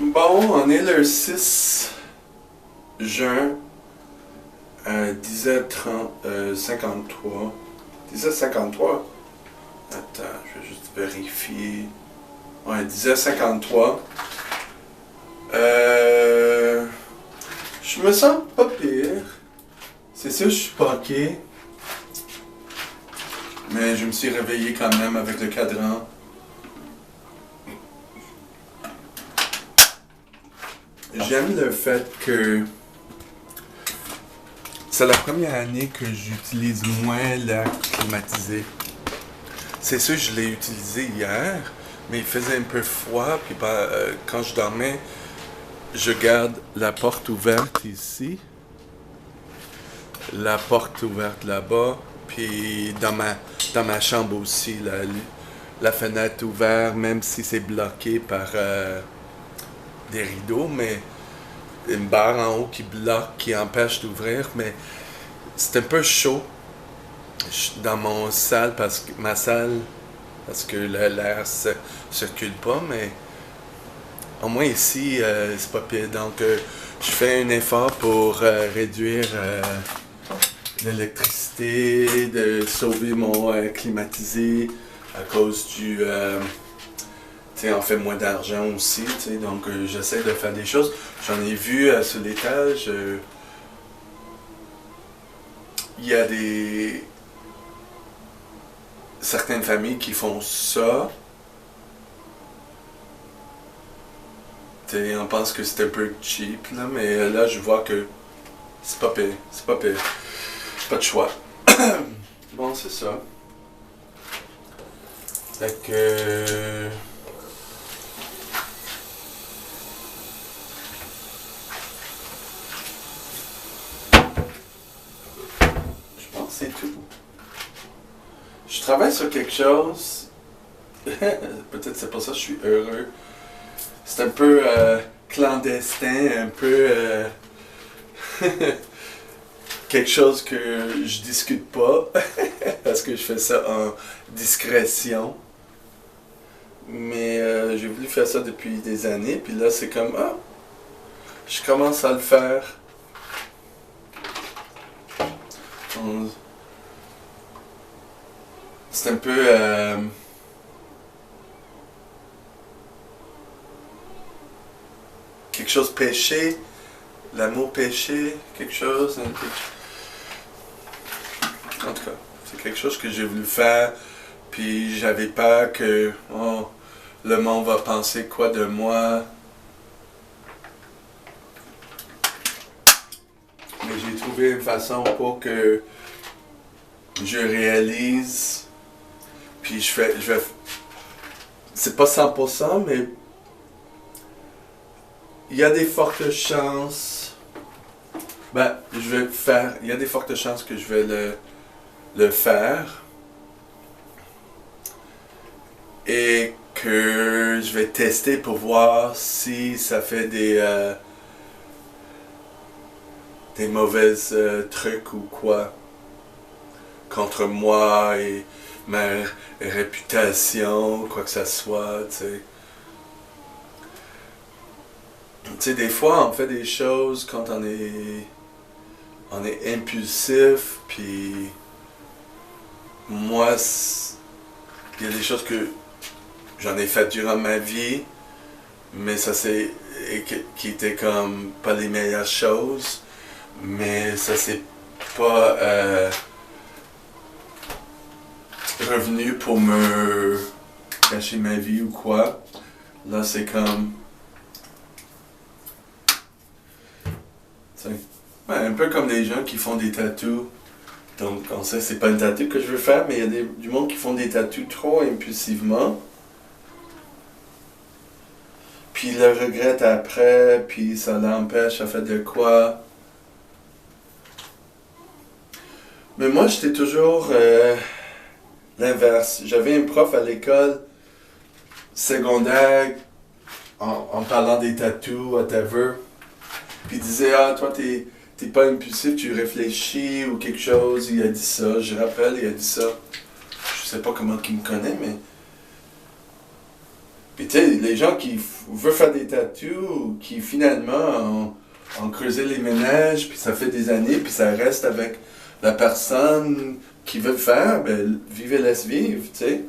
Bon, on est le 6 juin à 10h53. 10h53? Attends, je vais juste vérifier. Ouais, 10h53. Je me sens pas pire. C'est sûr, je suis poqué. Mais je me suis réveillé quand même avec le cadran. J'aime le fait que c'est la première année que j'utilise moins l'air climatisé. C'est sûr, je l'ai utilisé hier, mais il faisait un peu froid. Puis quand je dormais, je garde la porte ouverte ici, la porte ouverte là-bas, puis dans ma chambre aussi, la fenêtre ouverte, même si c'est bloqué par des rideaux, mais une barre en haut qui bloque, qui empêche d'ouvrir, mais c'est un peu chaud dans ma salle parce que l'air circule pas, mais au moins ici, c'est pas pire. Donc, je fais un effort pour réduire l'électricité, de sauver mon climatisé à cause du... on fait moins d'argent aussi, donc j'essaie de faire des choses. J'en ai vu sur l'étage, il y a certaines familles qui font ça. On pense que c'est un peu cheap, là, mais là je vois que c'est pas pire, c'est pas pire. Pas de choix. Bon, c'est ça. Fait que... c'est tout. Je travaille sur quelque chose. Peut-être c'est pour ça que je suis heureux. C'est un peu clandestin, un peu quelque chose que je discute pas parce que je fais ça en discrétion. Mais j'ai voulu faire ça depuis des années, puis là c'est comme je commence à le faire. C'est un peu quelque chose péché, l'amour péché, quelque chose. En tout cas, c'est quelque chose que j'ai voulu faire, puis j'avais peur que le monde va penser quoi de moi. Mais j'ai trouvé une façon pour que je réalise. Puis je vais... C'est pas 100%, mais il y a des fortes chances. Il y a des fortes chances que je vais le faire. Et que je vais tester pour voir si ça fait des mauvaises trucs ou quoi contre moi et ma réputation, quoi que ça soit, tu sais. Tu sais, des fois, on fait des choses quand on est impulsif, puis moi, il y a des choses que j'en ai faites durant ma vie, mais qui étaient comme pas les meilleures choses, mais ça c'est pas revenu pour me cacher ma vie ou quoi. Là c'est comme un peu comme les gens qui font des tatous. Donc on sait que c'est pas un tatou que je veux faire, mais il y a du monde qui font des tatous trop impulsivement. Puis ils le regrettent après, puis ça l'empêche à faire de quoi. Mais moi j'étais toujours l'inverse. J'avais un prof à l'école secondaire en parlant des tatous, whatever. Puis il disait, toi t'es pas impulsif, tu réfléchis ou quelque chose. Il a dit ça, je rappelle, il a dit ça. Je sais pas comment il me connaît, mais... Puis tu sais, les gens qui veulent faire des tattoos, qui finalement ont creusé les ménages, puis ça fait des années, puis ça reste avec la personne qui veut le faire, ben vive et laisse vivre, tu sais.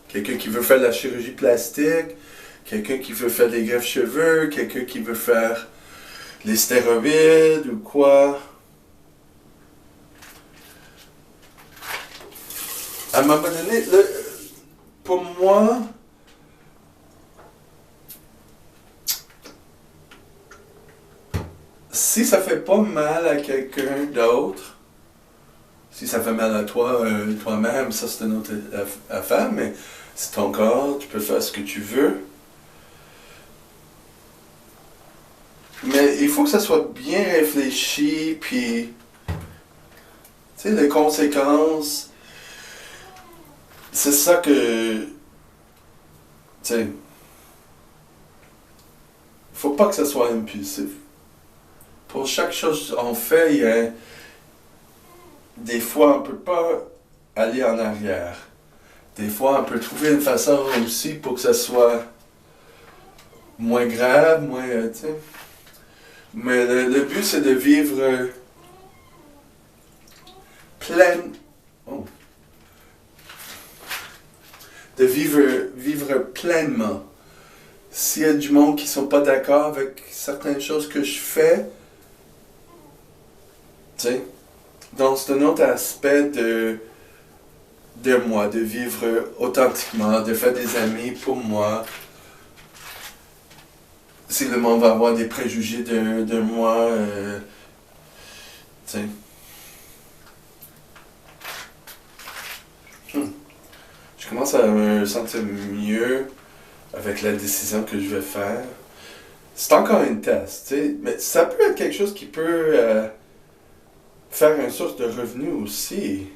Quelqu'un qui veut faire de la chirurgie plastique, quelqu'un qui veut faire des greffes cheveux, quelqu'un qui veut faire les stéroïdes ou quoi. À un moment donné, pour moi, si ça fait pas mal à quelqu'un d'autre, si ça fait mal à toi, toi-même, ça c'est une autre affaire, mais c'est ton corps, tu peux faire ce que tu veux. Mais il faut que ça soit bien réfléchi, puis, tu sais, les conséquences, c'est ça que, tu sais, faut pas que ça soit impulsif. Pour chaque chose qu'on fait, il y a des fois on peut pas aller en arrière. Des fois on peut trouver une façon aussi pour que ça soit moins grave, moins, tu sais. Mais le but c'est de vivre plein, oh, de vivre pleinement. S'il y a du monde qui ne sont pas d'accord avec certaines choses que je fais, tu sais, donc c'est un autre aspect de moi, de vivre authentiquement, de faire des amis pour moi. Si le monde va avoir des préjugés de moi, tu sais. Je commence à me sentir mieux avec la décision que je vais faire. C'est encore une test, tu sais, mais ça peut être quelque chose qui peut faire une source de revenus aussi.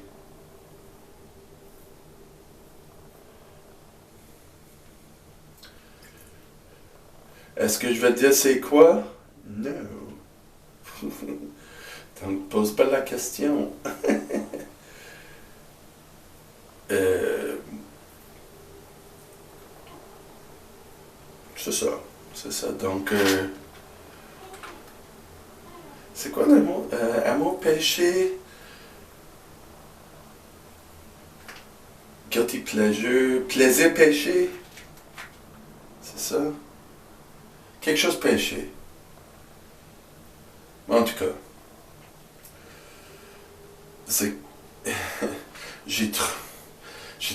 Est-ce que je vais te dire c'est quoi? Non. Donc, pose pas la question. C'est ça. C'est ça. Donc, c'est quoi le mot? Amour, péché, guilty pleasure, plaisir, péché. C'est ça. Quelque chose péché. En tout cas, c'est... j'ai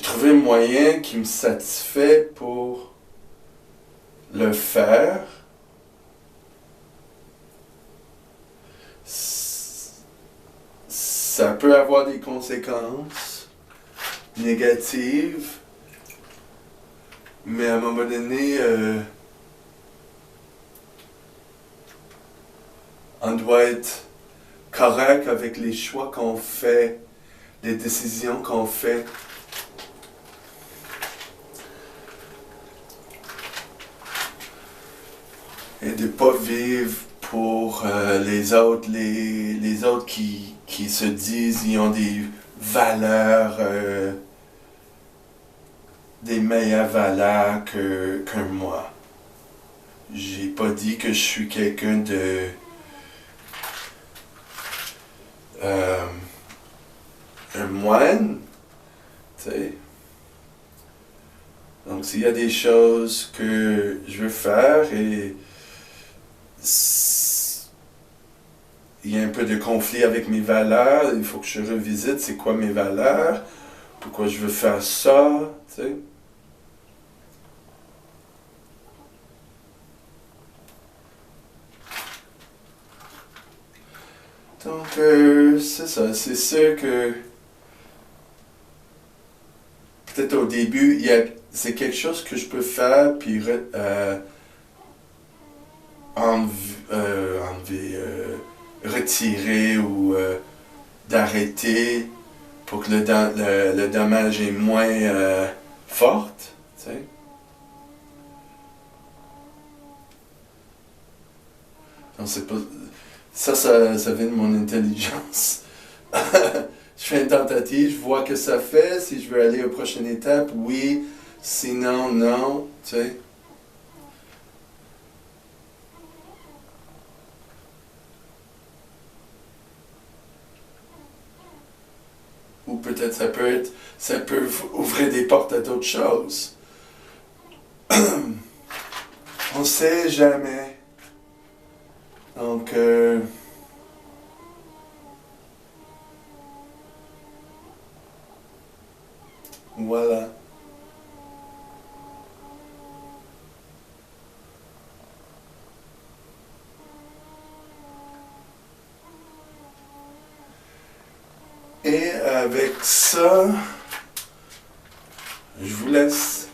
trouvé un moyen qui me satisfait pour le faire. Ça peut avoir des conséquences négatives, mais à un moment donné, on doit être correct avec les choix qu'on fait, les décisions qu'on fait. Et de ne pas vivre pour les autres, les autres qui se disent ils ont des valeurs, des meilleures valeurs que moi. J'ai pas dit que je suis quelqu'un de un moine, tu sais. Donc s'il y a des choses que je veux faire et il y a un peu de conflit avec mes valeurs, il faut que je revisite c'est quoi mes valeurs, pourquoi je veux faire ça, tu sais. Donc, c'est ça, c'est sûr que peut-être au début, c'est quelque chose que je peux faire, puis enlever, retirer ou d'arrêter pour que le dommage est moins fort, tu sais. Donc, c'est pas... Ça vient de mon intelligence. Je fais une tentative, je vois que ça fait. Si je veux aller aux prochaines étapes, oui, Sinon, non, tu sais. Ou peut-être ça peut ouvrir des portes à d'autres choses. On sait jamais. Donc, voilà. Et avec ça, je vous laisse.